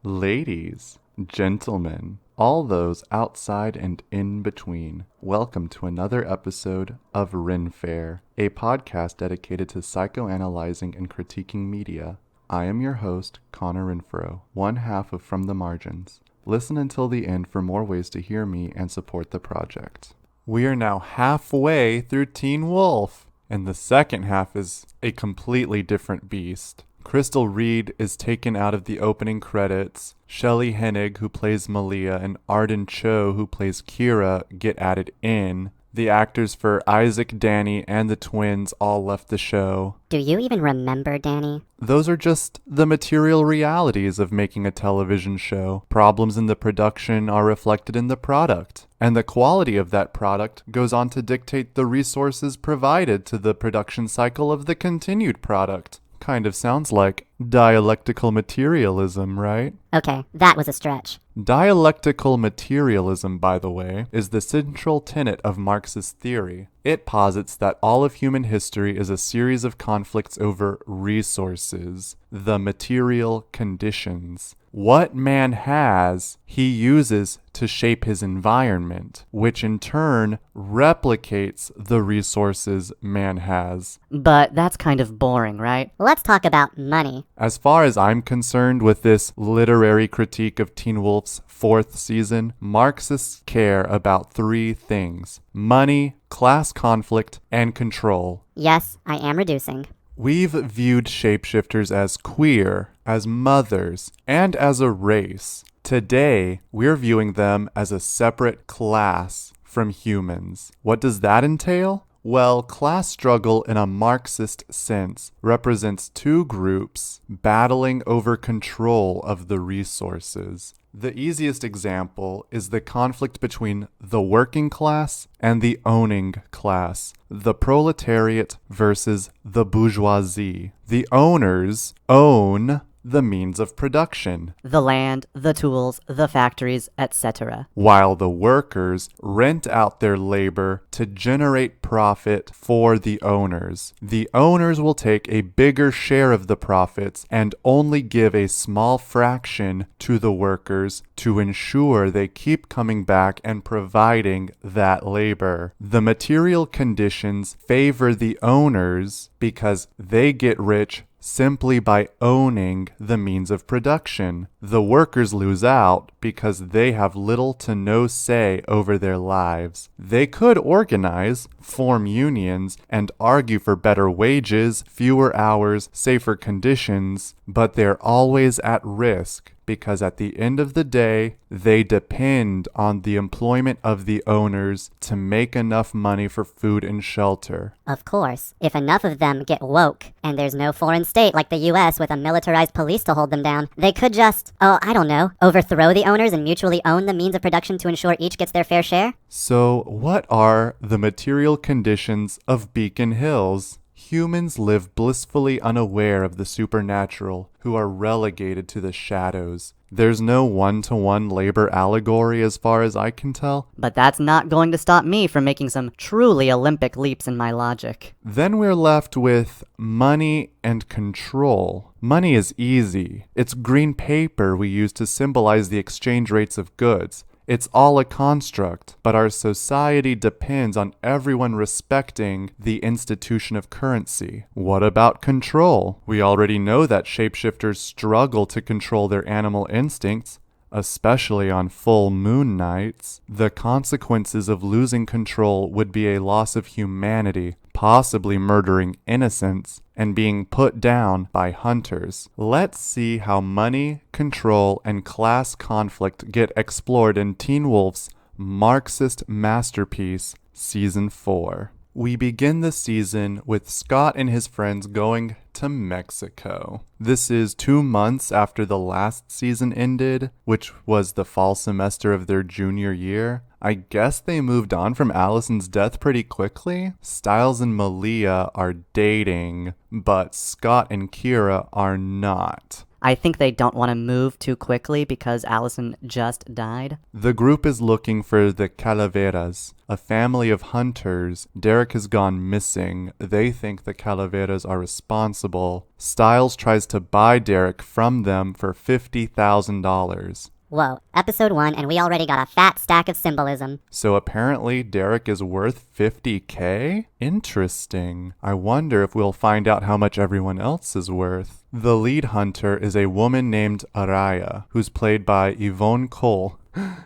Ladies, gentlemen, all those outside and in between, welcome to another episode of RenFare, a podcast dedicated to psychoanalyzing and critiquing media. I am your host, Connor Renfro, one half of From the Margins. Listen until the end for more ways to hear me and support the project. We are now halfway through Teen Wolf, and the second half is a completely different beast. Crystal Reed is taken out of the opening credits. Shelley Hennig, who plays Malia, and Arden Cho, who plays Kira, get added in. The actors for Isaac, Danny, and the twins all left the show. Do you even remember Danny? Those are just the material realities of making a television show. Problems in the production are reflected in the product, and the quality of that product goes on to dictate the resources provided to the production cycle of the continued product. Kind of sounds like dialectical materialism, right? Okay, that was a stretch. Dialectical materialism, by the way, is the central tenet of Marxist theory. It posits that all of human history is a series of conflicts over resources, the material conditions. What man has, he uses to shape his environment, which in turn replicates the resources man has. But that's kind of boring, right? Let's talk about money. As far as I'm concerned with this literary critique of Teen Wolf's fourth season, Marxists care about three things: money, class conflict, and control. Yes, I am reducing. We've viewed shapeshifters as queer, as mothers, and as a race. Today, we're viewing them as a separate class from humans. What does that entail? Well, class struggle in a Marxist sense represents two groups battling over control of the resources. The easiest example is the conflict between the working class and the owning class, the proletariat versus the bourgeoisie. The owners own the means of production, The land, the tools, the factories, etc. while the workers rent out their labor to generate profit for the owners. The owners will take a bigger share of the profits and only give a small fraction to the workers to ensure they keep coming back and providing that labor. The material conditions favor the owners because they get rich simply by owning the means of production. The workers lose out because they have little to no say over their lives. They could organize, form unions, and argue for better wages, fewer hours, safer conditions, but they're always at risk because at the end of the day, they depend on the employment of the owners to make enough money for food and shelter. Of course, if enough of them get woke, and there's no foreign state like the US with a militarized police to hold them down, they could just, overthrow the owners and mutually own the means of production to ensure each gets their fair share? So, what are the material conditions of Beacon Hills? Humans live blissfully unaware of the supernatural, who are relegated to the shadows. There's no one-to-one labor allegory as far as I can tell. But that's not going to stop me from making some truly Olympic leaps in my logic. Then we're left with money and control. Money is easy. It's green paper we use to symbolize the exchange rates of goods. It's all a construct, but our society depends on everyone respecting the institution of currency. What about control? We already know that shapeshifters struggle to control their animal instincts, especially on full moon nights. The consequences of losing control would be a loss of humanity, possibly murdering innocents, and being put down by hunters. Let's see how money, control, and class conflict get explored in Teen Wolf's Marxist masterpiece, Season 4. We begin the season with Scott and his friends going to Mexico. This is 2 months after the last season ended, which was the fall semester of their junior year. I guess they moved on from Allison's death pretty quickly. Stiles and Malia are dating, but Scott and Kira are not. I think they don't want to move too quickly because Allison just died. The group is looking for the Calaveras, a family of hunters. Derek has gone missing. They think the Calaveras are responsible. Stiles tries to buy Derek from them for $50,000. Whoa, episode 1 and we already got a fat stack of symbolism. So apparently Derek is worth $50K? Interesting. I wonder if we'll find out how much everyone else is worth. The lead hunter is a woman named Araya, who's played by Yvonne Cole,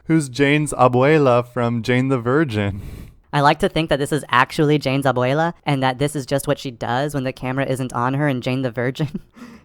who's Jane's abuela from Jane the Virgin. I like to think that this is actually Jane's abuela and that this is just what she does when the camera isn't on her in Jane the Virgin.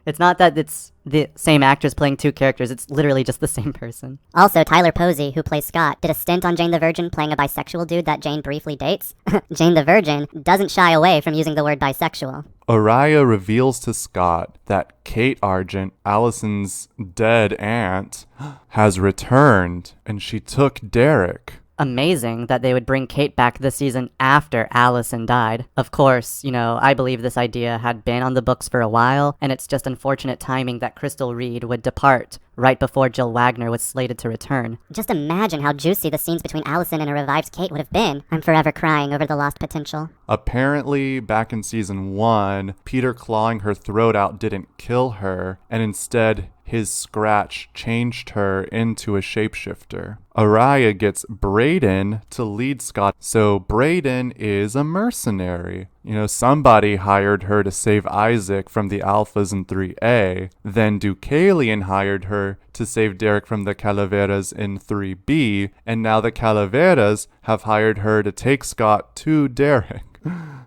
It's not that it's the same actress playing two characters, it's literally just the same person. Also, Tyler Posey, who plays Scott, did a stint on Jane the Virgin playing a bisexual dude that Jane briefly dates. Jane the Virgin doesn't shy away from using the word bisexual. Araya reveals to Scott that Kate Argent, Allison's dead aunt, has returned, and she took Derek. Amazing that they would bring Kate back this season after Allison died. Of course, I believe this idea had been on the books for a while, and it's just unfortunate timing that Crystal Reed would depart right before Jill Wagner was slated to return. Just imagine how juicy the scenes between Allison and a revived Kate would have been. I'm forever crying over the lost potential. Apparently, back in season 1, Peter clawing her throat out didn't kill her, and instead his scratch changed her into a shapeshifter. Araya gets Brayden to lead Scott. So Brayden is a mercenary. Somebody hired her to save Isaac from the Alphas in 3A. Then Deucalion hired her to save Derek from the Calaveras in 3B. And now the Calaveras have hired her to take Scott to Derek.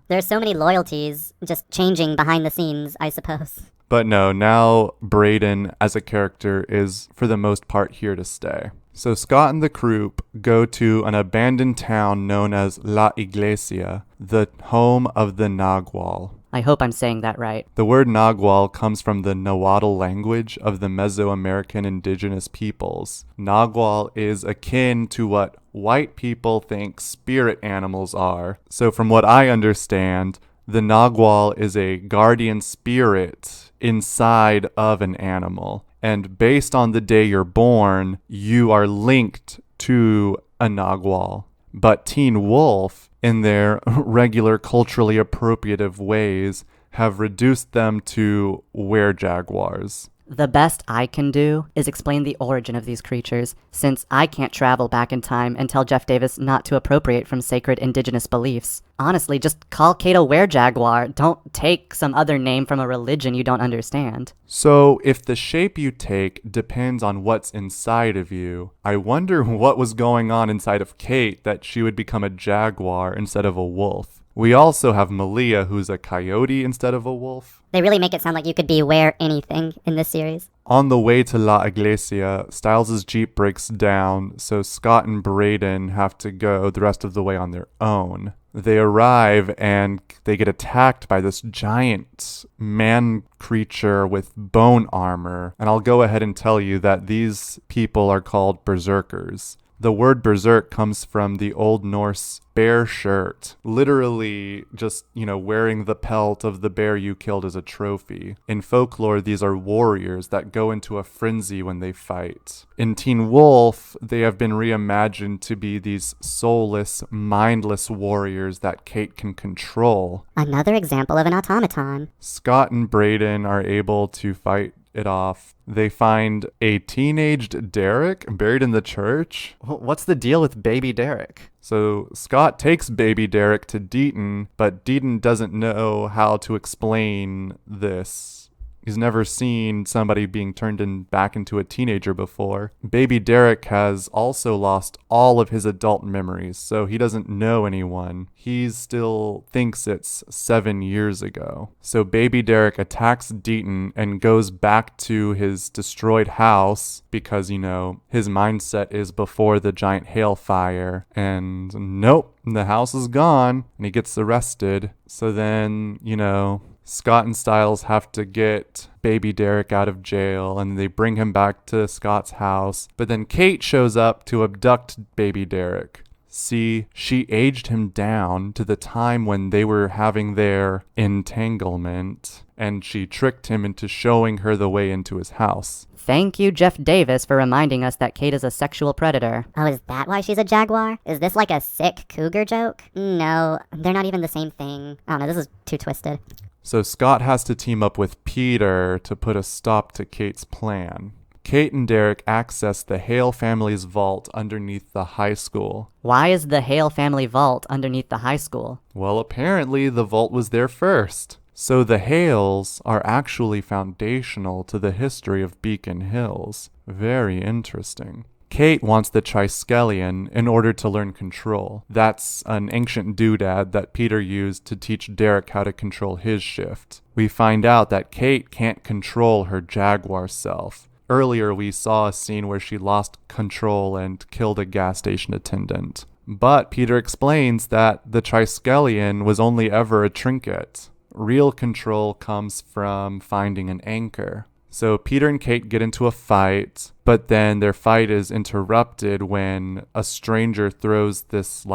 There's so many loyalties just changing behind the scenes, I suppose. But no, now Brayden as a character is for the most part here to stay. So Scott and the crew go to an abandoned town known as La Iglesia, the home of the Nagual. I hope I'm saying that right. The word Nagual comes from the Nahuatl language of the Mesoamerican indigenous peoples. Nagual is akin to what white people think spirit animals are. So from what I understand, the Nagual is a guardian spirit inside of an animal. And based on the day you're born, you are linked to a Nagual. But Teen Wolf, in their regular culturally appropriative ways, have reduced them to were-jaguars. The best I can do is explain the origin of these creatures, since I can't travel back in time and tell Jeff Davis not to appropriate from sacred indigenous beliefs. Honestly, just call Kate a were-jaguar. Don't take some other name from a religion you don't understand. So, if the shape you take depends on what's inside of you, I wonder what was going on inside of Kate that she would become a jaguar instead of a wolf. We also have Malia, who's a coyote instead of a wolf. They really make it sound like you could be where anything in this series. On the way to La Iglesia, Stiles' Jeep breaks down, so Scott and Brayden have to go the rest of the way on their own. They arrive and they get attacked by this giant man creature with bone armor. And I'll go ahead and tell you that these people are called berserkers. The word berserk comes from the Old Norse bear shirt, literally just, wearing the pelt of the bear you killed as a trophy. In folklore, these are warriors that go into a frenzy when they fight. In Teen Wolf, they have been reimagined to be these soulless, mindless warriors that Kate can control. Another example of an automaton. Scott and Brayden are able to fight it off. They find a teenaged Derek buried in the church. What's the deal with baby Derek? So Scott takes baby Derek to Deaton, but Deaton doesn't know how to explain this. He's never seen somebody being turned back into a teenager before. Baby Derek has also lost all of his adult memories, so he doesn't know anyone. He still thinks it's 7 years ago. So baby Derek attacks Deaton and goes back to his destroyed house because, his mindset is before the giant hailfire. And nope, the house is gone, and he gets arrested. So then, Scott and Stiles have to get baby Derek out of jail, and they bring him back to Scott's house. But then Kate shows up to abduct baby Derek. See, she aged him down to the time when they were having their entanglement. and she tricked him into showing her the way into his house. Thank you, Jeff Davis, for reminding us that Kate is a sexual predator. Oh, is that why she's a jaguar? Is this like a sick cougar joke? No, they're not even the same thing. I don't know, this is too twisted. So Scott has to team up with Peter to put a stop to Kate's plan. Kate and Derek access the Hale family's vault underneath the high school. Why is the Hale family vault underneath the high school? Well, apparently the vault was there first. So the Hales are actually foundational to the history of Beacon Hills. Very interesting. Kate wants the Triskelion in order to learn control. That's an ancient doodad that Peter used to teach Derek how to control his shift. We find out that Kate can't control her jaguar self. Earlier we saw a scene where she lost control and killed a gas station attendant. But Peter explains that the Triskelion was only ever a trinket. Real control comes from finding an anchor. So Peter and Kate get into a fight, but then their fight is interrupted when a stranger throws this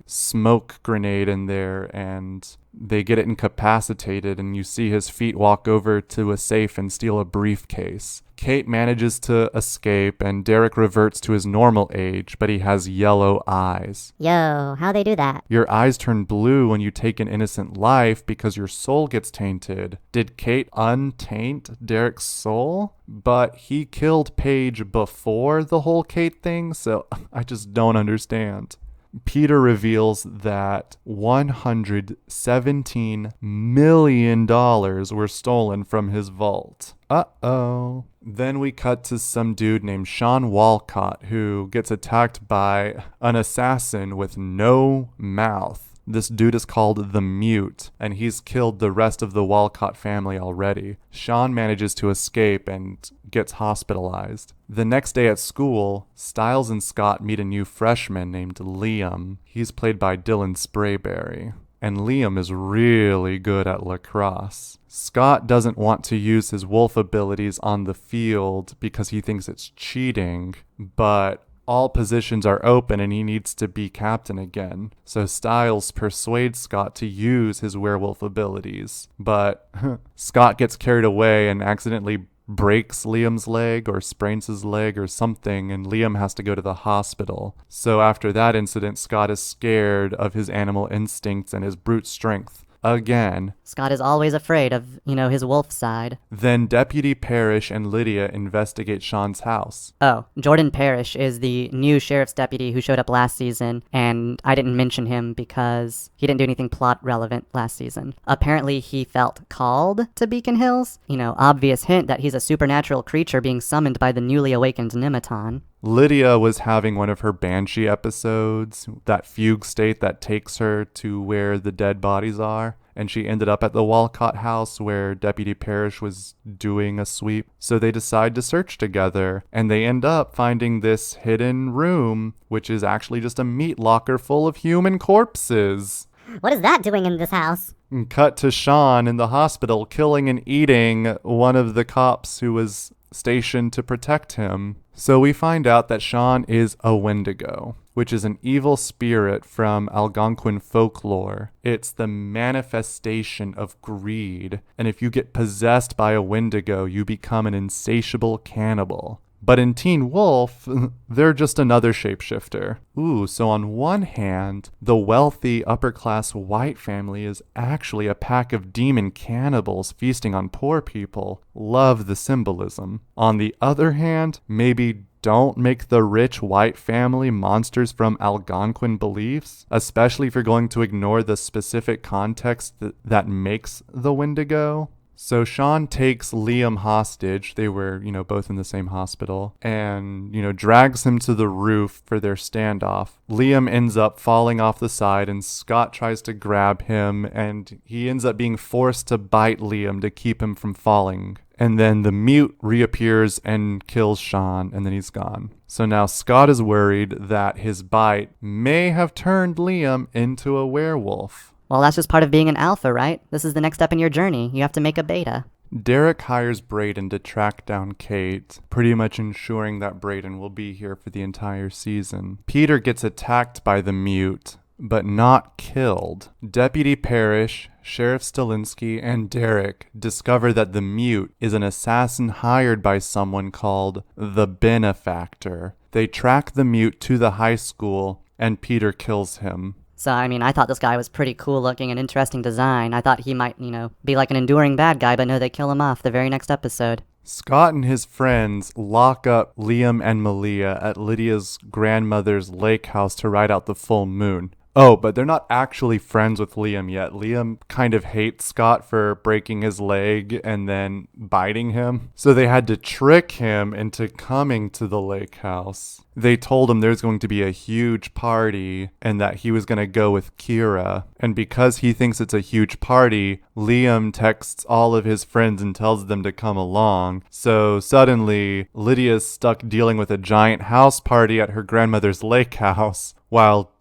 smoke grenade in there and they get it incapacitated, and you see his feet walk over to a safe and steal a briefcase. Kate manages to escape and Derek reverts to his normal age, but he has yellow eyes. Yo, how'd they do that? Your eyes turn blue when you take an innocent life because your soul gets tainted. Did Kate untaint Derek's soul? But he killed Paige before the whole Kate thing, so I just don't understand. Peter reveals that $117 million were stolen from his vault. Uh-oh. Then we cut to some dude named Sean Walcott who gets attacked by an assassin with no mouth. This dude is called the Mute, and he's killed the rest of the Walcott family already. Sean manages to escape and gets hospitalized. The next day at school, Stiles and Scott meet a new freshman named Liam. He's played by Dylan Sprayberry. And Liam is really good at lacrosse. Scott doesn't want to use his wolf abilities on the field because he thinks it's cheating, but all positions are open and he needs to be captain again. So Stiles persuades Scott to use his werewolf abilities. But Scott gets carried away and accidentally breaks Liam's leg or sprains his leg or something, and Liam has to go to the hospital. So after that incident, Scott is scared of his animal instincts and his brute strength. Again. Scott is always afraid of, his wolf side. Then Deputy Parrish and Lydia investigate Sean's house. Oh, Jordan Parrish is the new sheriff's deputy who showed up last season, and I didn't mention him because he didn't do anything plot relevant last season. Apparently he felt called to Beacon Hills. Obvious hint that he's a supernatural creature being summoned by the newly awakened Nematon. Lydia was having one of her Banshee episodes, that fugue state that takes her to where the dead bodies are, and she ended up at the Walcott house where Deputy Parrish was doing a sweep. So they decide to search together, and they end up finding this hidden room, which is actually just a meat locker full of human corpses. What is that doing in this house? And cut to Sean in the hospital killing and eating one of the cops who was stationed to protect him. So we find out that Sean is a Wendigo, which is an evil spirit from Algonquin folklore. It's the manifestation of greed, and if you get possessed by a Wendigo, you become an insatiable cannibal. But in Teen Wolf, they're just another shapeshifter. Ooh, so on one hand, the wealthy upper-class white family is actually a pack of demon cannibals feasting on poor people. Love the symbolism. On the other hand, maybe don't make the rich white family monsters from Algonquin beliefs, especially if you're going to ignore the specific context that makes the Wendigo. So Sean takes Liam hostage. They were, both in the same hospital, and, drags him to the roof for their standoff. Liam ends up falling off the side, and Scott tries to grab him, and he ends up being forced to bite Liam to keep him from falling. And then the Mute reappears and kills Sean, and then he's gone. So now Scott is worried that his bite may have turned Liam into a werewolf. Well, that's just part of being an alpha, right? This is the next step in your journey. You have to make a beta. Derek hires Brayden to track down Kate, pretty much ensuring that Brayden will be here for the entire season. Peter gets attacked by the Mute, but not killed. Deputy Parrish Sheriff Stilinski and Derek discover that the mute is an assassin hired by someone called the Benefactor. They track the mute to the high school, and Peter kills him. So, I mean, I thought this guy was pretty cool looking and interesting design. I thought he might, be like an enduring bad guy, but no, they kill him off the very next episode. Scott and his friends lock up Liam and Malia at Lydia's grandmother's lake house to ride out the full moon. Oh, but they're not actually friends with Liam yet. Liam kind of hates Scott for breaking his leg and then biting him. So they had to trick him into coming to the lake house. They told him there's going to be a huge party and that he was going to go with Kira. And because he thinks it's a huge party, Liam texts all of his friends and tells them to come along. So suddenly, Lydia's stuck dealing with a giant house party at her grandmother's lake house, while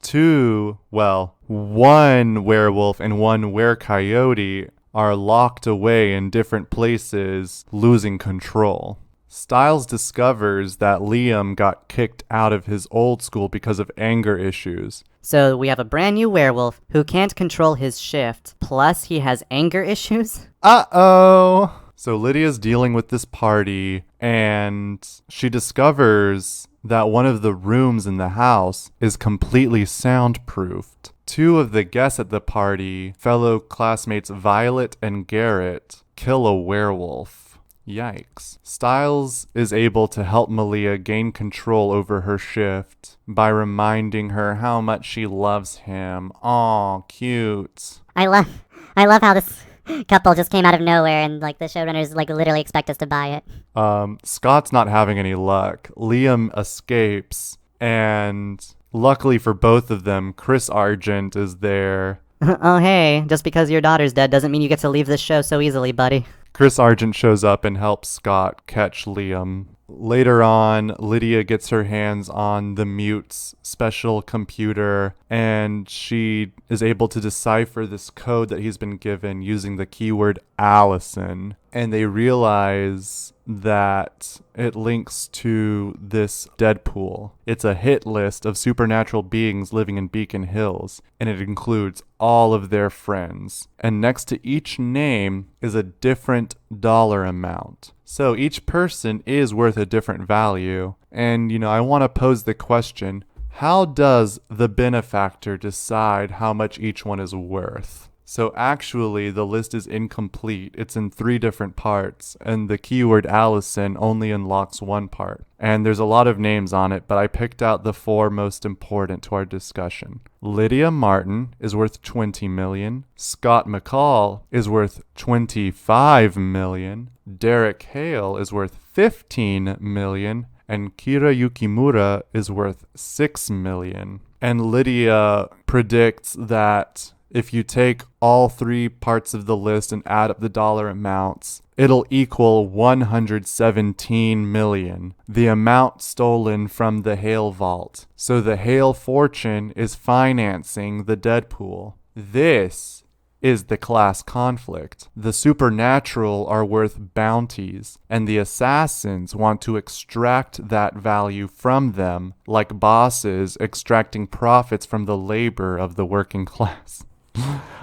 one werewolf and one werecoyote are locked away in different places, losing control. Stiles discovers that Liam got kicked out of his old school because of anger issues. So we have a brand new werewolf who can't control his shift, plus he has anger issues? Uh-oh! So Lydia's dealing with this party, and she discovers that one of the rooms in the house is completely soundproofed. Two of the guests at the party, fellow classmates Violet and Garrett, kill a werewolf. Yikes. Stiles is able to help Malia gain control over her shift by reminding her how much she loves him. Aw, cute. I love how this couple just came out of nowhere and the showrunners literally expect us to buy it. Scott's not having any luck. Liam escapes, and luckily for both of them, Chris Argent is there. Oh hey, just because your daughter's dead doesn't mean you get to leave this show so easily, buddy. Chris Argent shows up and helps Scott catch Liam. Later on, Lydia gets her hands on the mute's special computer, and she is able to decipher this code that he's been given using the keyword Allison. And they realize that it links to this Deadpool. It's a hit list of supernatural beings living in Beacon Hills, and it includes all of their friends. And next to each name is a different dollar amount. So each person is worth a different value. And, I want to pose the question, how does the benefactor decide how much each one is worth? So actually, the list is incomplete. It's in 3 different parts, and the keyword Allison only unlocks one part. And there's a lot of names on it, but I picked out the 4 most important to our discussion. Lydia Martin is worth $20 million. Scott McCall is worth $25 million. Derek Hale is worth $15 million. And Kira Yukimura is worth $6 million. And Lydia predicts that if you take all 3 parts of the list and add up the dollar amounts, it'll equal $117 million, the amount stolen from the Hale vault. So the Hale fortune is financing the Deadpool. This is the class conflict. The supernatural are worth bounties, and the assassins want to extract that value from them, like bosses extracting profits from the labor of the working class.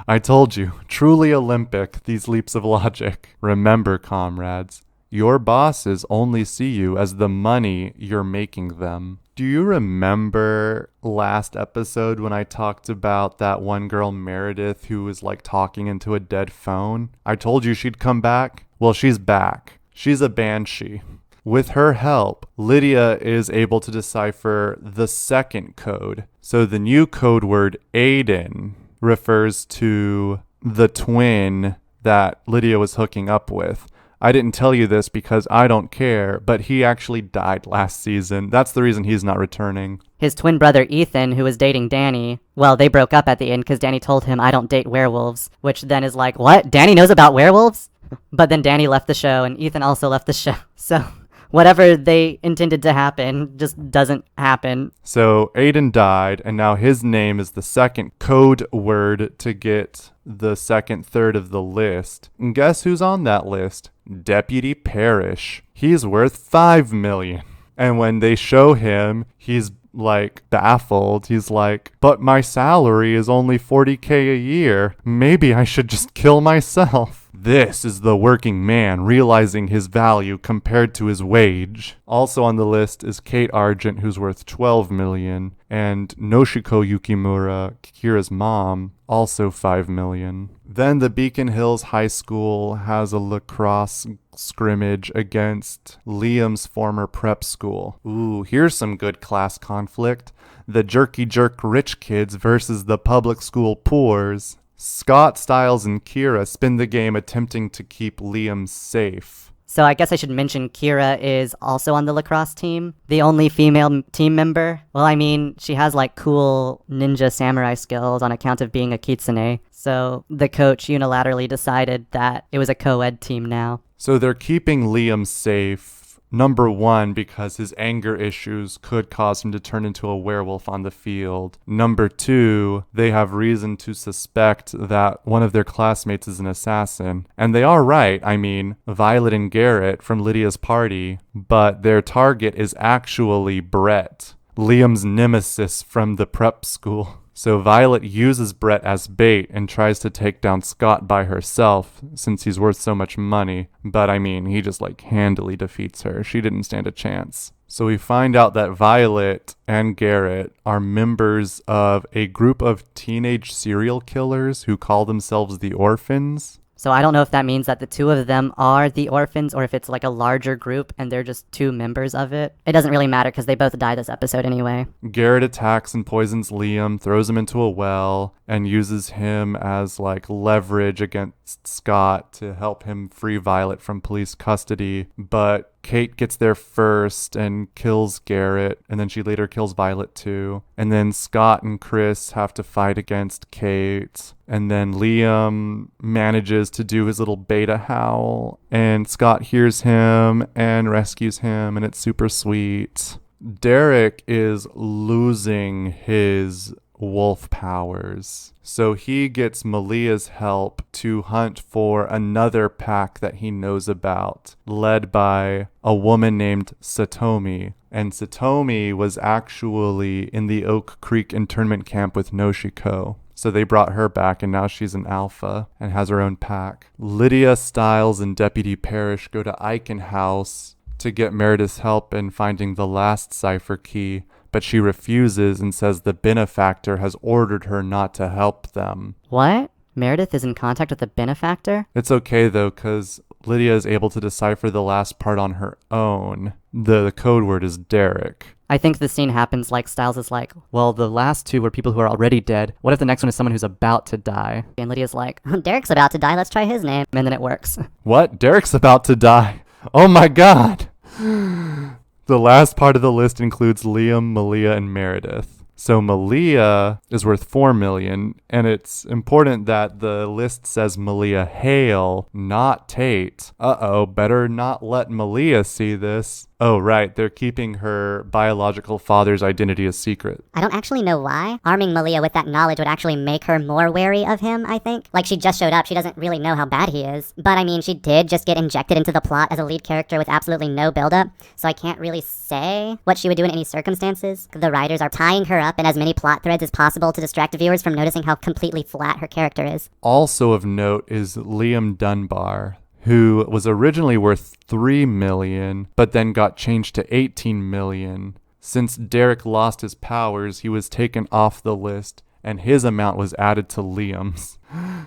I told you, truly Olympic, these leaps of logic. Remember, comrades, your bosses only see you as the money you're making them. Do you remember last episode when I talked about that one girl, Meredith, who was talking into a dead phone? I told you she'd come back. Well, she's back. She's a banshee. With her help, Lydia is able to decipher the second code. So the new code word Aiden refers to the twin that Lydia was hooking up with. I didn't tell you this because I don't care, but he actually died last season. That's the reason he's not returning. His twin brother Ethan, who was dating Danny, well, they broke up at the end because Danny told him, I don't date werewolves, which then is like, what? Danny knows about werewolves? But then Danny left the show and Ethan also left the show. So whatever they intended to happen just doesn't happen. So Aiden died, and now his name is the second code word to get the second third of the list. And guess who's on that list? Deputy Parrish. He's worth $5 million. And when they show him, he's like baffled. He's like, but my salary is only $40K a year. Maybe I should just kill myself. This is the working man realizing his value compared to his wage. Also on the list is Kate Argent, who's worth $12 million, and Noshiko Yukimura, Kira's mom, also $5 million. Then the Beacon Hills High School has a lacrosse scrimmage against Liam's former prep school. Ooh, here's some good class conflict. The jerky jerk rich kids versus the public school poors. Scott, Stiles, and Kira spend the game attempting to keep Liam safe. So I guess I should mention Kira is also on the lacrosse team. The only female team member. Well, I mean, she has like cool ninja samurai skills on account of being a kitsune. So the coach unilaterally decided that it was a co-ed team now. So they're keeping Liam safe. Number one, because his anger issues could cause him to turn into a werewolf on the field. Number two, they have reason to suspect that one of their classmates is an assassin. And they are right. I mean, Violet and Garrett from Lydia's party. But their target is actually Brett, Liam's nemesis from the prep school. So Violet uses Brett as bait and tries to take down Scott by herself since he's worth so much money. But I mean, he just like handily defeats her. She didn't stand a chance. So we find out that Violet and Garrett are members of a group of teenage serial killers who call themselves the Orphans. So I don't know if that means that the two of them are the orphans or if it's like a larger group and they're just two members of it. It doesn't really matter because they both die this episode anyway. Garrett attacks and poisons Liam, throws him into a well, and uses him as like leverage against Scott to help him free Violet from police custody. But Kate gets there first and kills Garrett, and then she later kills Violet too. And then Scott and Chris have to fight against Kate. And then Liam manages to do his little beta howl, and Scott hears him and rescues him, and it's super sweet. Derek is losing his wolf powers. So he gets Malia's help to hunt for another pack that he knows about, led by a woman named Satomi. And Satomi was actually in the Oak Creek internment camp with Noshiko. So they brought her back, and now she's an alpha and has her own pack. Lydia, Stiles, and Deputy Parrish go to Eichen House to get Meredith's help in finding the last cipher key, but she refuses and says the benefactor has ordered her not to help them. What? Meredith is in contact with the benefactor? It's okay, though, because Lydia is able to decipher the last part on her own. The code word is Derek. I think the scene happens like Stiles is like, well, the last two were people who are already dead. What if the next one is someone who's about to die? And Lydia's like, Derek's about to die, let's try his name. and then it works. What? Derek's about to die. Oh my god. The last part of the list includes Liam, Malia, and Meredith. So Malia is worth $4 million, and it's important that the list says Malia Hale, not Tate. Uh-oh, better not let Malia see this. Oh, right, they're keeping her biological father's identity a secret. I don't actually know why. Arming Malia with that knowledge would actually make her more wary of him, I think. Like, she just showed up, she doesn't really know how bad he is. But I mean, she did just get injected into the plot as a lead character with absolutely no buildup, so I can't really say what she would do in any circumstances. The writers are tying her up in as many plot threads as possible to distract viewers from noticing how completely flat her character is. Also of note is Liam Dunbar, who was originally worth $3 million, but then got changed to $18 million. Since Derek lost his powers, he was taken off the list, and his amount was added to Liam's.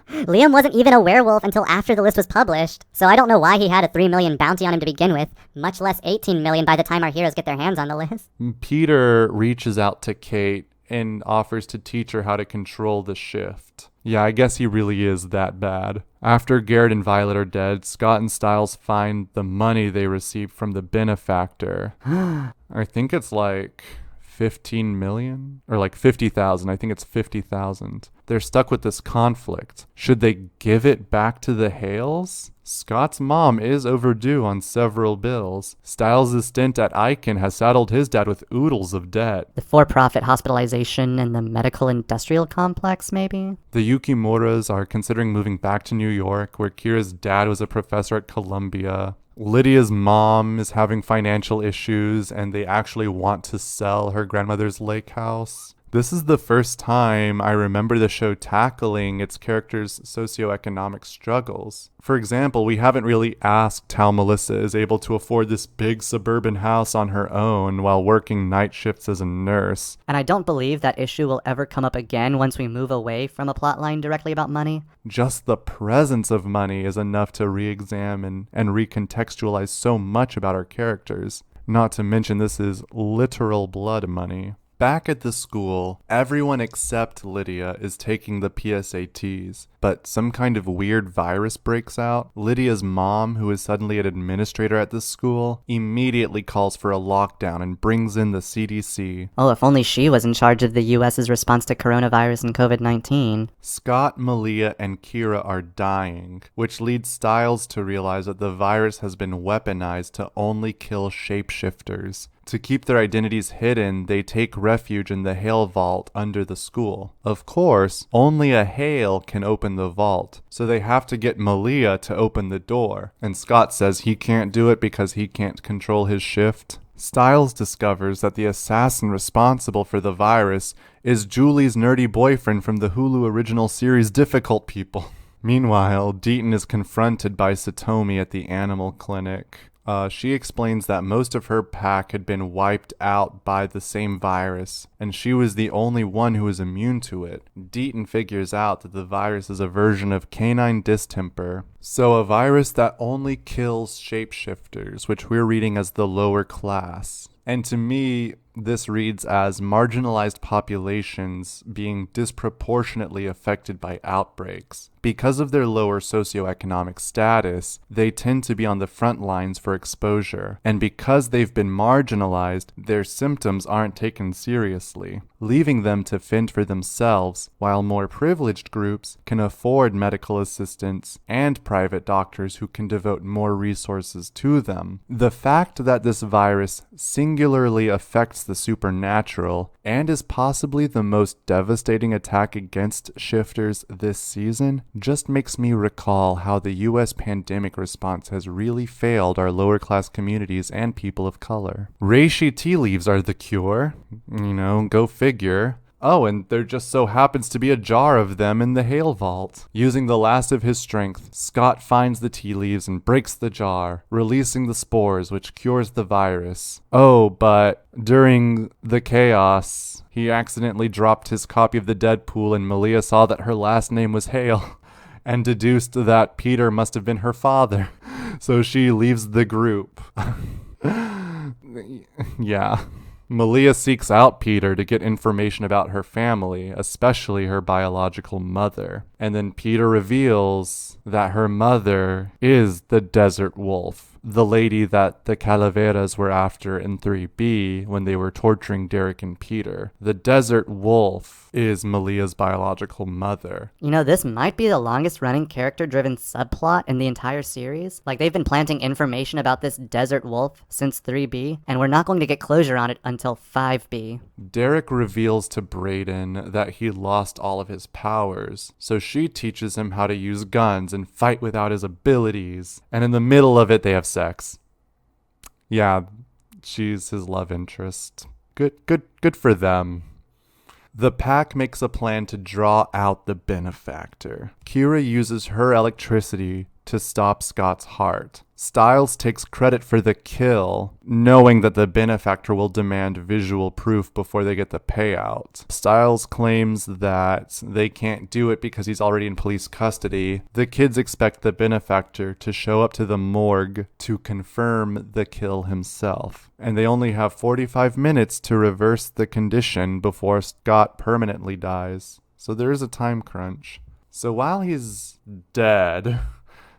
Liam wasn't even a werewolf until after the list was published, so I don't know why he had a $3 million bounty on him to begin with, much less $18 million by the time our heroes get their hands on the list. Peter reaches out to Kate and offers to teach her how to control the shift. Yeah, I guess he really is that bad. After Garrett and Violet are dead, Scott and Stiles find the money they received from the benefactor. I think it's like 15 million or like 50,000. I think it's 50,000. They're stuck with this conflict. Should they give it back to the Hales? Scott's mom is overdue on several bills. Stiles' stint at Eichen has saddled his dad with oodles of debt. The for-profit hospitalization and the medical industrial complex, maybe? The Yukimuras are considering moving back to New York, where Kira's dad was a professor at Columbia. Lydia's mom is having financial issues and they actually want to sell her grandmother's lake house. This is the first time I remember the show tackling its characters' socioeconomic struggles. For example, we haven't really asked how Melissa is able to afford this big suburban house on her own while working night shifts as a nurse. And I don't believe that issue will ever come up again once we move away from a plotline directly about money. Just the presence of money is enough to re-examine and recontextualize so much about our characters. Not to mention this is literal blood money. Back at the school, everyone except Lydia is taking the PSATs, but some kind of weird virus breaks out. Lydia's mom, who is suddenly an administrator at the school, immediately calls for a lockdown and brings in the CDC. Oh, if only she was in charge of the US's response to coronavirus and COVID-19. Scott, Malia, and Kira are dying, which leads Stiles to realize that the virus has been weaponized to only kill shapeshifters. To keep their identities hidden, they take refuge in the Hale vault under the school. Of course, only a Hale can open the vault, so they have to get Malia to open the door. And Scott says he can't do it because he can't control his shift. Stiles discovers that the assassin responsible for the virus is Julie's nerdy boyfriend from the Hulu original series Difficult People. Meanwhile, Deaton is confronted by Satomi at the animal clinic. She explains that most of her pack had been wiped out by the same virus, and she was the only one who was immune to it. Deaton figures out that the virus is a version of canine distemper, so a virus that only kills shapeshifters, which we're reading as the lower class. And to me, this reads as marginalized populations being disproportionately affected by outbreaks. Because of their lower socioeconomic status, they tend to be on the front lines for exposure. And because they've been marginalized, their symptoms aren't taken seriously, leaving them to fend for themselves, while more privileged groups can afford medical assistance and private doctors who can devote more resources to them. The fact that this virus singularly affects the supernatural and is possibly the most devastating attack against shifters this season just makes me recall how the US pandemic response has really failed our lower class communities and people of color. Reishi tea leaves are the cure. Go figure. Oh, and there just so happens to be a jar of them in the Hale vault. Using the last of his strength, Scott finds the tea leaves and breaks the jar, releasing the spores which cures the virus. Oh, but during the chaos, he accidentally dropped his copy of the Deadpool and Malia saw that her last name was Hale and deduced that Peter must have been her father. So she leaves the group. Yeah. Malia seeks out Peter to get information about her family, especially her biological mother. And then Peter reveals that her mother is the Desert Wolf, the lady that the Calaveras were after in 3B when they were torturing Derek and Peter. The Desert Wolf is Malia's biological mother. This might be the longest running character-driven subplot in the entire series. They've been planting information about this Desert Wolf since 3B, and we're not going to get closure on it until 5B. Derek reveals to Brayden that he lost all of his powers, so she teaches him how to use guns and fight without his abilities, and in the middle of it they have sex. Yeah, she's his love interest. Good for them. The pack makes a plan to draw out the benefactor. Kira uses her electricity to stop Scott's heart. Stiles takes credit for the kill, knowing that the benefactor will demand visual proof before they get the payout. Stiles claims that they can't do it because he's already in police custody. The kids expect the benefactor to show up to the morgue to confirm the kill himself. And they only have 45 minutes to reverse the condition before Scott permanently dies. So there is a time crunch. So while he's dead,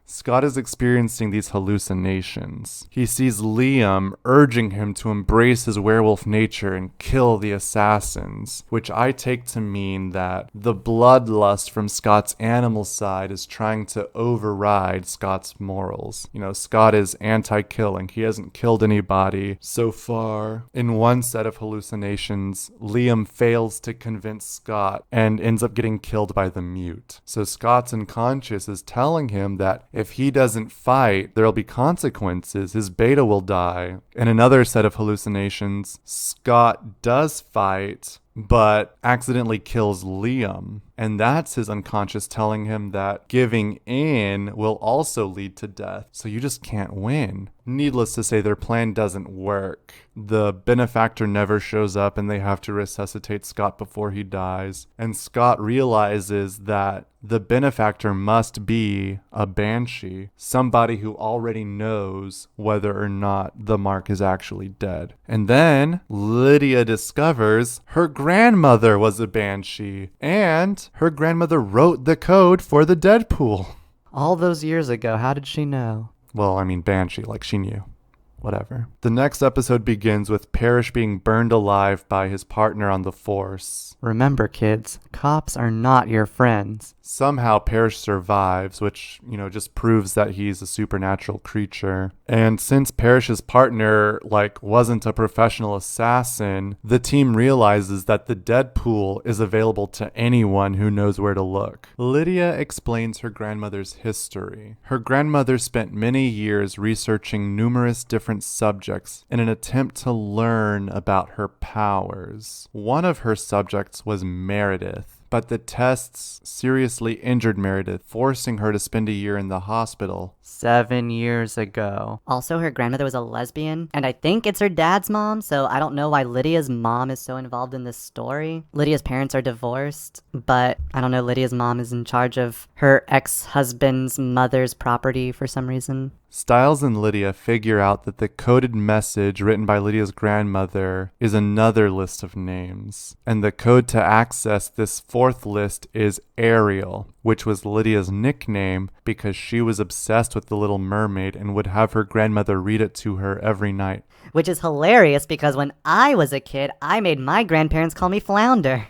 Scott is experiencing these hallucinations. He sees Liam urging him to embrace his werewolf nature and kill the assassins, which I take to mean that the bloodlust from Scott's animal side is trying to override Scott's morals. Scott is anti-killing. He hasn't killed anybody so far. In one set of hallucinations, Liam fails to convince Scott and ends up getting killed by the mute. So Scott's unconscious is telling him that If he doesn't fight, there'll be consequences. His beta will die. In another set of hallucinations, Scott does fight, but accidentally kills Liam. And that's his unconscious telling him that giving in will also lead to death. So you just can't win. Needless to say, their plan doesn't work. The benefactor never shows up and they have to resuscitate Scott before he dies. And Scott realizes that the benefactor must be a banshee, somebody who already knows whether or not the Mark is actually dead. And then Lydia discovers her grandmother was a banshee, and her grandmother wrote the code for the Deadpool. All those years ago, how did she know? Well, I mean banshee, like she knew. Whatever. The next episode begins with Parrish being burned alive by his partner on the force. Remember, kids, cops are not your friends. Somehow Parrish survives, which, just proves that he's a supernatural creature. And since Parrish's partner, wasn't a professional assassin, the team realizes that the Deadpool is available to anyone who knows where to look. Lydia explains her grandmother's history. Her grandmother spent many years researching numerous different subjects in an attempt to learn about her powers. One of her subjects was Meredith, but the tests seriously injured Meredith, forcing her to spend a year in the hospital. 7 years ago. Also, her grandmother was a lesbian, and I think it's her dad's mom, so I don't know why Lydia's mom is so involved in this story. Lydia's parents are divorced, but I don't know, Lydia's mom is in charge of her ex-husband's mother's property for some reason. Stiles and Lydia figure out that the coded message written by Lydia's grandmother is another list of names. And the code to access this fourth list is Ariel, which was Lydia's nickname because she was obsessed with the Little Mermaid and would have her grandmother read it to her every night. Which is hilarious because when I was a kid, I made my grandparents call me Flounder.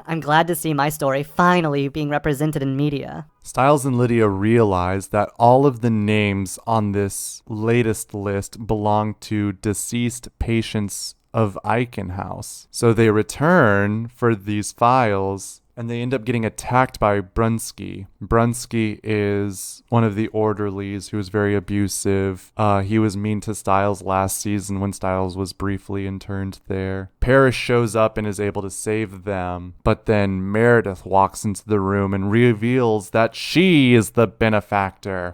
I'm glad to see my story finally being represented in media. Stiles and Lydia realize that all of the names on this latest list belong to deceased patients of Eichen House. So they return for these files, and they end up getting attacked by Brunsky. Brunsky is one of the orderlies who is very abusive. He was mean to Stiles last season when Stiles was briefly interned there. Parrish shows up and is able to save them, but then Meredith walks into the room and reveals that she is the benefactor.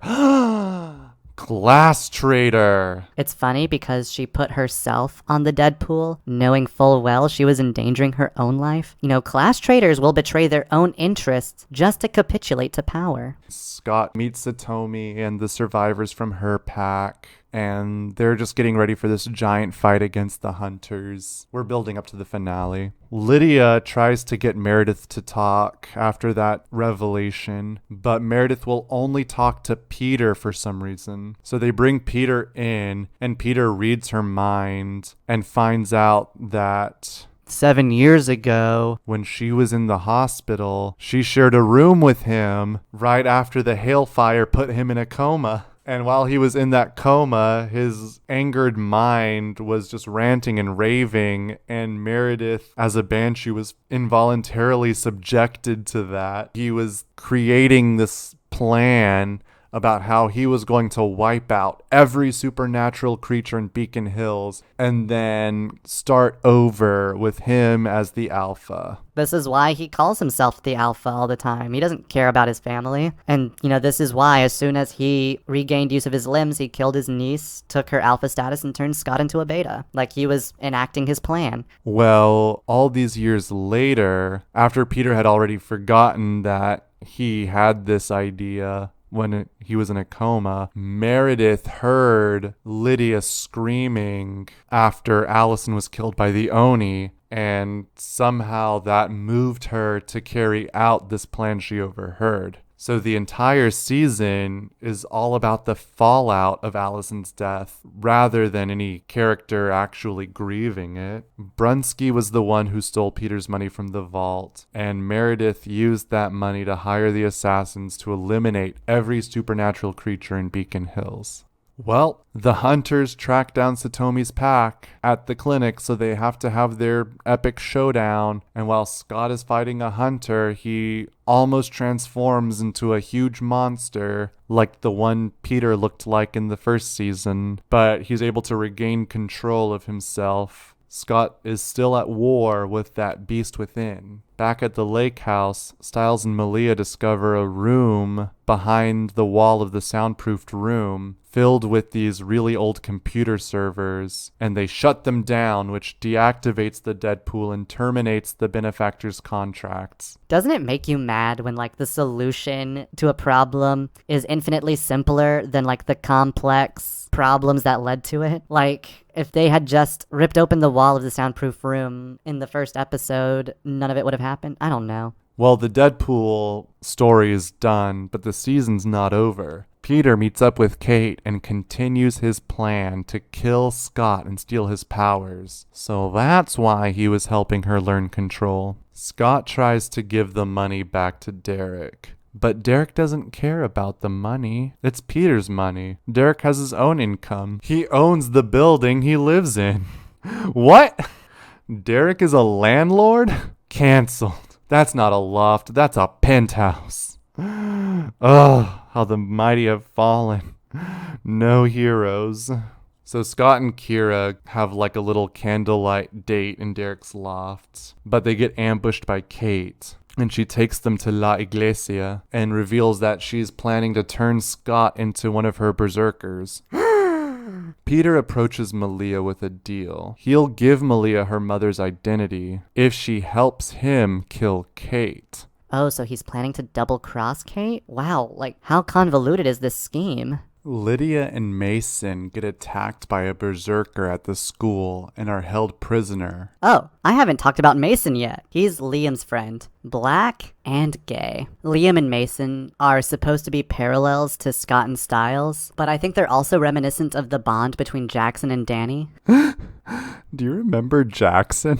Class traitor. It's funny because she put herself on the Deadpool, knowing full well she was endangering her own life. Class traitors will betray their own interests just to capitulate to power. Scott meets Satomi and the survivors from her pack, and they're just getting ready for this giant fight against the hunters. We're building up to the finale. Lydia tries to get Meredith to talk after that revelation, but Meredith will only talk to Peter for some reason. So they bring Peter in, and Peter reads her mind and finds out that 7 years ago, when she was in the hospital, she shared a room with him right after the hailfire put him in a coma. And while he was in that coma, his angered mind was just ranting and raving, and Meredith, as a banshee, was involuntarily subjected to that. He was creating this plan about how he was going to wipe out every supernatural creature in Beacon Hills and then start over with him as the alpha. This is why he calls himself the alpha all the time. He doesn't care about his family. And, this is why as soon as he regained use of his limbs, he killed his niece, took her alpha status, and turned Scott into a beta. Like he was enacting his plan. Well, all these years later, after Peter had already forgotten that he had this idea when he was in a coma, Meredith heard Lydia screaming after Allison was killed by the Oni, and somehow that moved her to carry out this plan she overheard. So the entire season is all about the fallout of Allison's death rather than any character actually grieving it. Brunsky was the one who stole Peter's money from the vault, and Meredith used that money to hire the assassins to eliminate every supernatural creature in Beacon Hills. Well, the hunters track down Satomi's pack at the clinic, so they have to have their epic showdown. And while Scott is fighting a hunter, he almost transforms into a huge monster like the one Peter looked like in the first season, but he's able to regain control of himself. Scott is still at war with that beast within. Back at the lake house, Stiles and Malia discover a room behind the wall of the soundproofed room filled with these really old computer servers, and they shut them down, which deactivates the Deadpool and terminates the benefactor's contracts. Doesn't it make you mad when, like, the solution to a problem is infinitely simpler than, like, the complex problems that led to it? Like, if they had just ripped open the wall of the soundproof room in the first episode, none of it would have happened? I don't know. Well, the Deadpool story is done, but the season's not over. Peter meets up with Kate and continues his plan to kill Scott and steal his powers. So that's why he was helping her learn control. Scott tries to give the money back to Derek, but Derek doesn't care about the money. It's Peter's money. Derek has his own income. He owns the building he lives in. What? Derek is a landlord? Cancelled. That's not a loft, that's a penthouse. Ugh, how the mighty have fallen. No heroes. So Scott and Kira have like a little candlelight date in Derek's loft, but they get ambushed by Kate, and she takes them to La Iglesia and reveals that she's planning to turn Scott into one of her berserkers. Peter approaches Malia with a deal. He'll give Malia her mother's identity if she helps him kill Kate. Oh, so he's planning to double-cross Kate? Wow, like, how convoluted is this scheme? Lydia and Mason get attacked by a berserker at the school and are held prisoner. Oh, I haven't talked about Mason yet. He's Liam's friend. Black and gay. Liam and Mason are supposed to be parallels to Scott and Stiles, but I think they're also reminiscent of the bond between Jackson and Danny. Do you remember Jackson?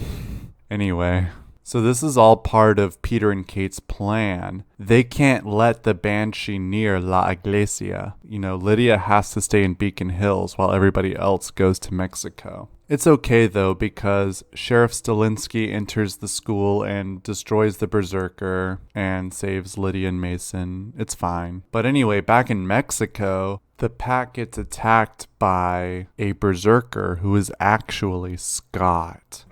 Anyway, so this is all part of Peter and Kate's plan. They can't let the Banshee near La Iglesia. You know, Lydia has to stay in Beacon Hills while everybody else goes to Mexico. It's okay though, because Sheriff Stilinski enters the school and destroys the berserker and saves Lydia and Mason. It's fine. But anyway, back in Mexico, the pack gets attacked by a berserker who is actually Scott.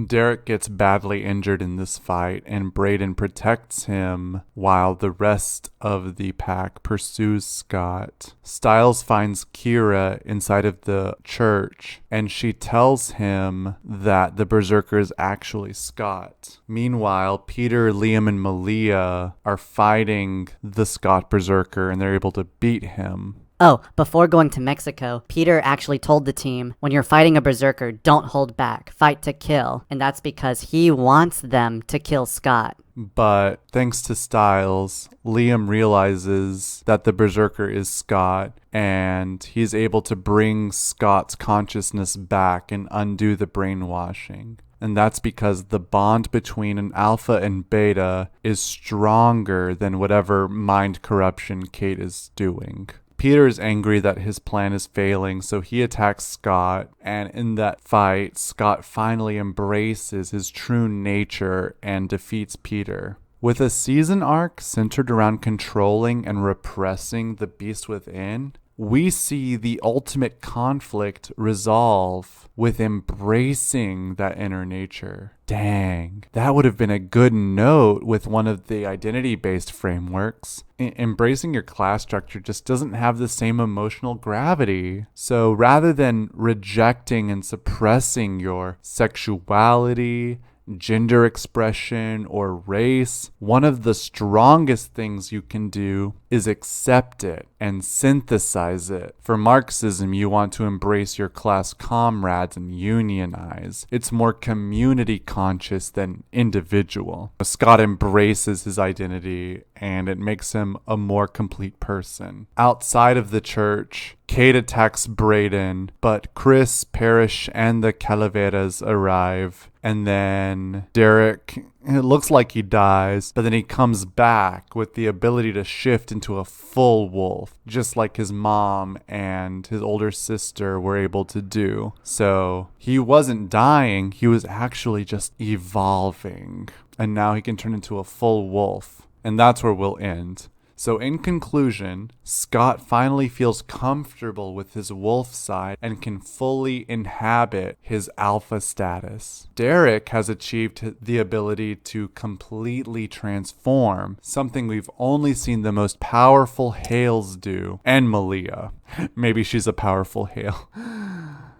Derek gets badly injured in this fight, and Brayden protects him while the rest of the pack pursues Scott. Stiles finds Kira inside of the church, and she tells him that the berserker is actually Scott. Meanwhile, Peter, Liam, and Malia are fighting the Scott berserker, and they're able to beat him. Oh, before going to Mexico, Peter actually told the team, when you're fighting a berserker, don't hold back, fight to kill. And that's because he wants them to kill Scott. But thanks to Stiles, Liam realizes that the berserker is Scott, and he's able to bring Scott's consciousness back and undo the brainwashing. And that's because the bond between an alpha and beta is stronger than whatever mind corruption Kate is doing. Peter is angry that his plan is failing, so he attacks Scott, and in that fight, Scott finally embraces his true nature and defeats Peter. With a season arc centered around controlling and repressing the beast within, we see the ultimate conflict resolve with embracing that inner nature. Dang, that would have been a good note with one of the identity-based frameworks. Embracing your class structure just doesn't have the same emotional gravity. So rather than rejecting and suppressing your sexuality, gender expression, or race, one of the strongest things you can do is accept it and synthesize it. For Marxism, you want to embrace your class comrades and unionize. It's more community conscious than individual. Scott embraces his identity, and it makes him a more complete person. Outside of the church, Kate attacks Brayden, but Chris, Parrish, and the Calaveras arrive, and then Derek It looks like he dies, but then he comes back with the ability to shift into a full wolf, just like his mom and his older sister were able to do. So he wasn't dying, he was actually just evolving. And now he can turn into a full wolf. And that's where we'll end. So in conclusion, Scott finally feels comfortable with his wolf side and can fully inhabit his alpha status. Derek has achieved the ability to completely transform, something we've only seen the most powerful Hales do, and Malia. Maybe she's a powerful Hale.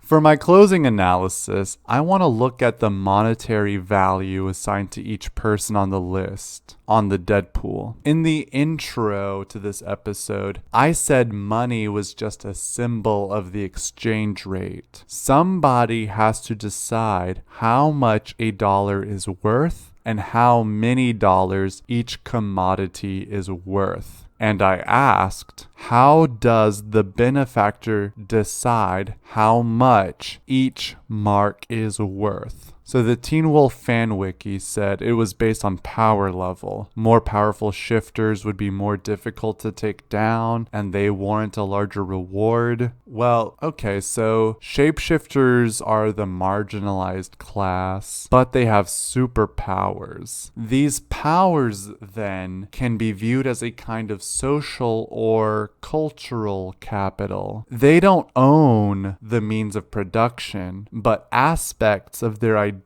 For my closing analysis, I want to look at the monetary value assigned to each person on the list on the Deadpool. In the intro to this episode, I said money was just a symbol of the exchange rate. Somebody has to decide how much a dollar is worth and how many dollars each commodity is worth. And I asked, how does the benefactor decide how much each mark is worth? So the Teen Wolf fan wiki said it was based on power level. More powerful shifters would be more difficult to take down, and they warrant a larger reward. Well, okay, so shapeshifters are the marginalized class, but they have superpowers. These powers, then, can be viewed as a kind of social or cultural capital. They don't own the means of production, but aspects of their identities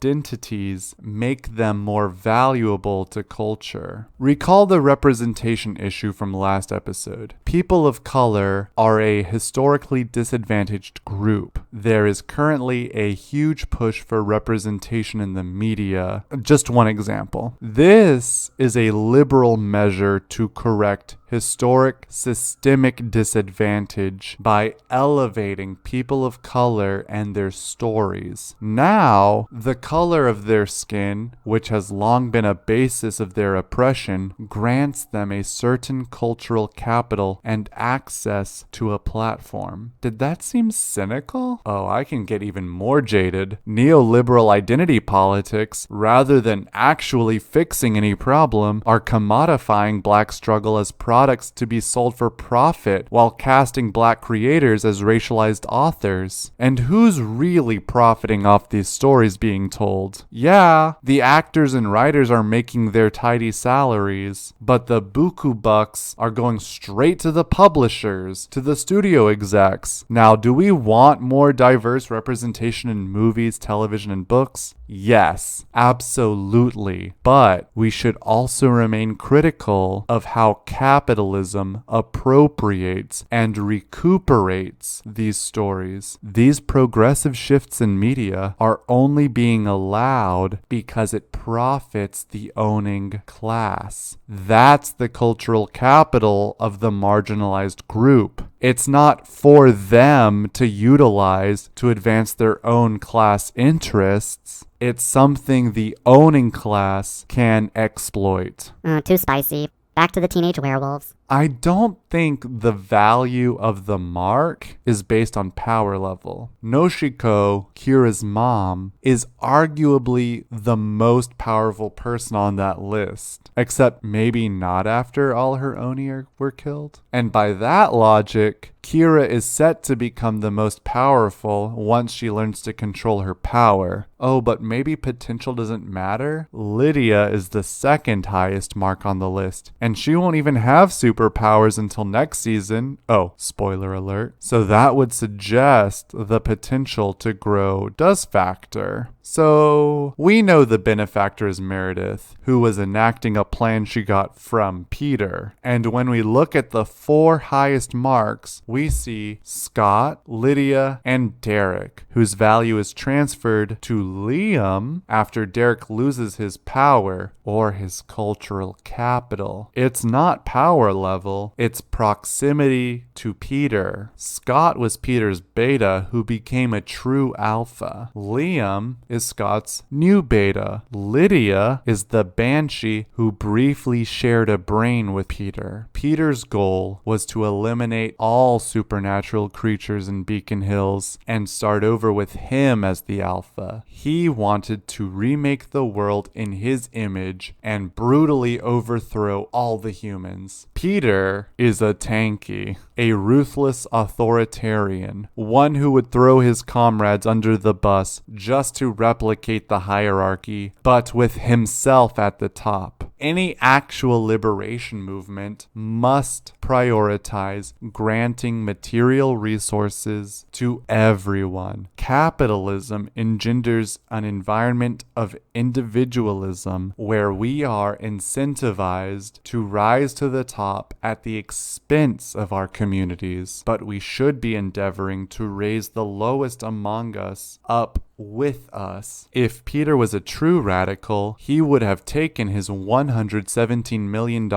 make them more valuable to culture. Recall the representation issue from last episode. People of color are a historically disadvantaged group. There is currently a huge push for representation in the media. Just one example. This is a liberal measure to correct historic systemic disadvantage by elevating people of color and their stories. Now, the color of their skin, which has long been a basis of their oppression, grants them a certain cultural capital and access to a platform. Did that seem cynical? Oh, I can get even more jaded. Neoliberal identity politics, rather than actually fixing any problem, are commodifying black struggle as products to be sold for profit while casting black creators as racialized authors. And who's really profiting off these stories being told? Yeah, the actors and writers are making their tidy salaries, but the buku bucks are going straight to the publishers, to the studio execs. Now, do we want more diverse representation in movies, television, and books? Yes, absolutely. But we should also remain critical of how capitalism appropriates and recuperates these stories. These progressive shifts in media are only being allowed because it profits the owning class. That's the cultural capital of the marginalized group. It's not for them to utilize to advance their own class interests. It's something the owning class can exploit. Too spicy. Back to the teenage werewolves. I don't think the value of the mark is based on power level. Noshiko, Kira's mom, is arguably the most powerful person on that list, except maybe not after all her Oni were killed. And by that logic, Kira is set to become the most powerful once she learns to control her power. Oh, but maybe potential doesn't matter? Lydia is the second highest mark on the list, and she won't even have superpowers until next season. Oh, spoiler alert. So that would suggest the potential to grow does factor. So we know the benefactor is Meredith, who was enacting a plan she got from Peter. And when we look at the 4 highest marks, we see Scott, Lydia, and Derek, whose value is transferred to Liam after Derek loses his power or his cultural capital. It's not power level, it's proximity to Peter. Scott was Peter's beta who became a true alpha. Liam is Scott's new beta. Lydia is the banshee who briefly shared a brain with Peter. Peter's goal was to eliminate all supernatural creatures in Beacon Hills and start over with him as the alpha. He wanted to remake the world in his image and brutally overthrow all the humans. Peter is a tanky, a ruthless authoritarian, one who would throw his comrades under the bus just to replicate the hierarchy, but with himself at the top. Any actual liberation movement must prioritize granting material resources to everyone. Capitalism engenders an environment of individualism where we are incentivized to rise to the top at the expense of our communities, but we should be endeavoring to raise the lowest among us up with us. If Peter was a true radical, he would have taken his $117 million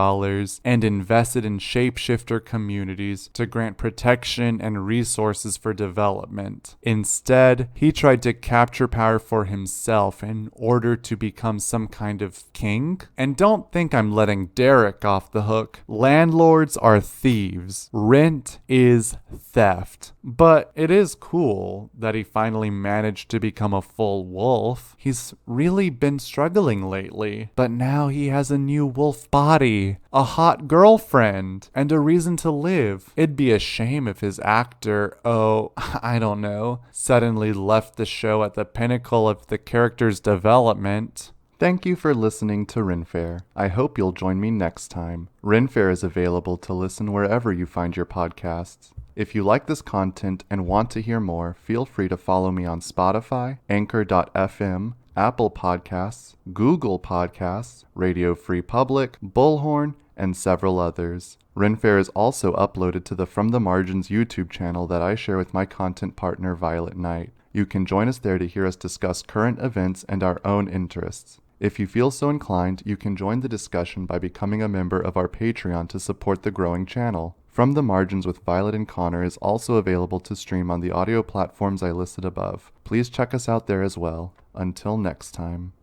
and invested in shapeshifter communities to grant protection and resources for development. Instead, he tried to capture power for himself in order to become some kind of king. And don't think I'm letting Derek off the hook. Landlords are thieves. Rent is theft. But it is cool that he finally managed to become a full wolf. He's really been struggling lately, but now he has a new wolf body, a hot girlfriend, and a reason to live. It'd be a shame if his actor, I don't know, suddenly left the show at the pinnacle of the character's development. Thank you for listening to RenFare. I hope you'll join me next time. RenFare is available to listen wherever you find your podcasts. If you like this content and want to hear more, feel free to follow me on Spotify, Anchor.fm, Apple Podcasts, Google Podcasts, Radio Free Public, Bullhorn, and several others. RenFare is also uploaded to the From the Margins YouTube channel that I share with my content partner Violet Knight. You can join us there to hear us discuss current events and our own interests. If you feel so inclined, you can join the discussion by becoming a member of our Patreon to support the growing channel. From the Margins with Violet and Connor is also available to stream on the audio platforms I listed above. Please check us out there as well. Until next time.